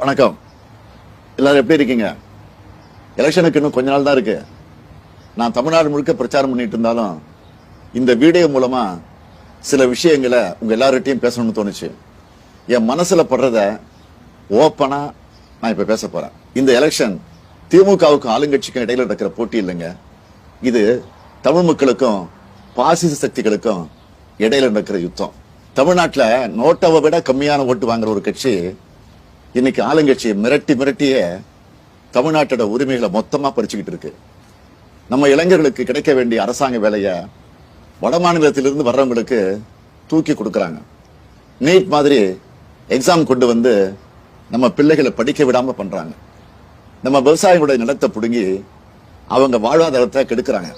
வணக்கம். எல்லாரும் எப்படி இருக்கீங்க? எலெக்ஷனுக்கு இன்னும் கொஞ்ச நாள் தான் இருக்கு. நான் தமிழ்நாடு முழுக்க பிரச்சாரம் பண்ணிட்டு இருந்தாலும் இந்த வீடியோ மூலமா சில விஷயங்களை உங்க எல்லார்கிட்டையும் பேசணும்னு தோணுச்சு. என் மனசுல படுறத ஓப்பனா நான் இப்ப பேச போறேன். இந்த எலெக்ஷன் திமுகவுக்கும் ஆளுங்கட்சிக்கும் இடையில நடக்கிற போட்டி இல்லைங்க. இது தமிழ் மக்களுக்கும் பாசிச சக்திகளுக்கும் இடையில நடக்கிற யுத்தம். தமிழ்நாட்டுல நோட்டாவை விட கம்மியான ஓட்டு வாங்குற ஒரு கட்சி இன்னைக்கு ஆளுங்கட்சியை மிரட்டி மிரட்டியே தமிழ்நாட்டோட உரிமைகளை மொத்தமா பறிச்சுக்கிட்டு இருக்கு. நம்ம இளைஞர்களுக்கு கிடைக்க வேண்டிய அரசாங்க வேலையை வட மாநிலத்திலிருந்து வர்றவங்களுக்கு தூக்கி கொடுக்கறாங்க. நீட் மாதிரி எக்ஸாம் கொண்டு வந்து நம்ம பிள்ளைகளை படிக்க விடாம பண்றாங்க. நம்ம விவசாயிகளுடைய நிலத்தை புடுங்கி அவங்க வாழ்வாதாரத்தை கெடுக்கிறாங்க.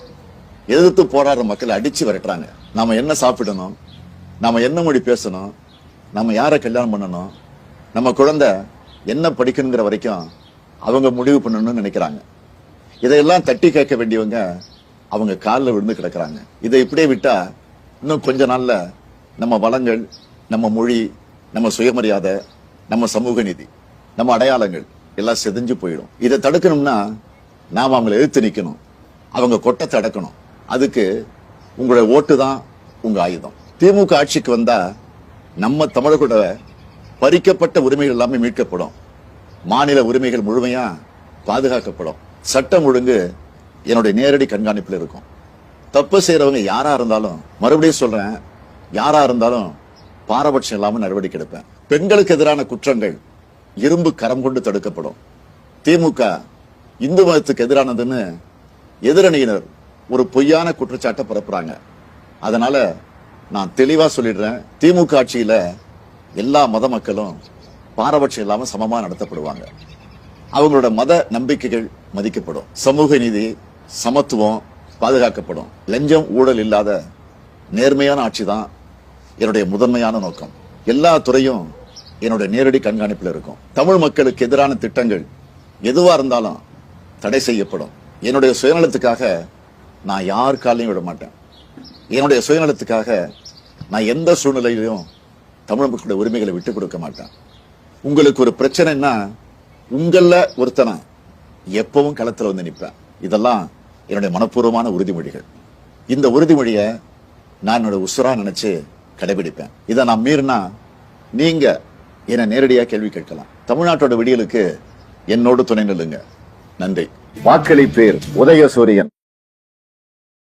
எதிர்த்து போராடுற மக்களை அடிச்சு விரட்டுறாங்க. நாம என்ன சாப்பிடணும், நாம என்ன மொழி பேசணும், நம்ம யாரை கல்யாணம் பண்ணணும், நம்ம குழந்தை என்ன படிக்கணுங்கிற வரைக்கும் அவங்க முடிவு பண்ணணும்னு நினைக்கிறாங்க. இதையெல்லாம் தட்டி கேட்க வேண்டியவங்க அவங்க காலில் விழுந்து கிடக்குறாங்க. இதை இப்படியே விட்டா இன்னும் கொஞ்ச நாள்ல நம்ம வளங்கள், நம்ம மொழி, நம்ம சுயமரியாதை, நம்ம சமூக நீதி, நம்ம அடையாளங்கள் எல்லாம் செதஞ்சு போயிடும். இதை தடுக்கணும்னா நாம அவங்களை எதிர்த்து நிக்கணும். அவங்க கொட்டத்தை அடக்கணும். அதுக்கு உங்களுடைய ஓட்டு தான் உங்க ஆயுதம். திமுக ஆட்சிக்கு வந்தா நம்ம தமிழர்களோட பறிக்கப்பட்ட உரிமைகள் எல்லாமே மீட்கப்படும். மாநில உரிமைகள் முழுமையா பாதுகாக்கப்படும். சட்டம் ஒழுங்கு என்னுடைய நேரடி கண்காணிப்பில் இருக்கும். தப்பு செய்யறவங்க யாரா இருந்தாலும், மறுபடியும் சொல்றேன், யாரா இருந்தாலும் பாரபட்சம் இல்லாம நடவடிக்கை எடுப்பேன். பெண்களுக்கு எதிரான குற்றங்கள் இரும்பு கரம் கொண்டு தடுக்கப்படும். திமுக இந்து மதத்துக்கு எதிரானதுன்னு எதிரணியினர் ஒரு பொய்யான குற்றச்சாட்டை பரப்புறாங்க. அதனால நான் தெளிவா சொல்லிடுறேன், திமுக ஆட்சியில எல்லா மத மக்களும் பாரபட்சம் இல்லாம சமமா நடத்தப்படுவாங்க. அவங்களோட மத நம்பிக்கைகள் மதிக்கப்படும். சமூக நீதி, சமத்துவம் பாதுகாக்கப்படும். லஞ்சம், ஊழல் இல்லாத நேர்மையான ஆட்சி தான் என்னுடைய முதன்மையான நோக்கம். எல்லா துறையும் என்னுடைய நேரடி கண்காணிப்பில் இருக்கும். தமிழ் மக்களுக்கு எதிரான திட்டங்கள் எதுவா இருந்தாலும் தடை செய்யப்படும். என்னுடைய சுயநலத்துக்காக நான் யார் காலையும் விட மாட்டேன். என்னுடைய சுயநலத்துக்காக நான் எந்த சூழ்நிலையிலும் தமிழ் மக்களுடைய உரிமைகளை விட்டுக் கொடுக்க மாட்டேன். உங்களுக்கு ஒரு பிரச்சனைன்னா உங்கள ஒருத்தனை எப்பவும் களத்துல வந்து நிற்பேன். இதெல்லாம் என்னுடைய மனப்பூர்வமான உறுதிமொழிகள். இந்த உறுதிமொழியை நான் என்னோட உசுரா நினைச்சு கடைபிடிப்பேன். இதை நான் மீறினா நீங்க என்னை நேரடியா கேள்வி கேட்கலாம். தமிழ்நாட்டோட விடியலுக்கு என்னோடு துணை நில்லுங்க. நன்றி. வாக்களிப்பேர் உதயசூரியன்.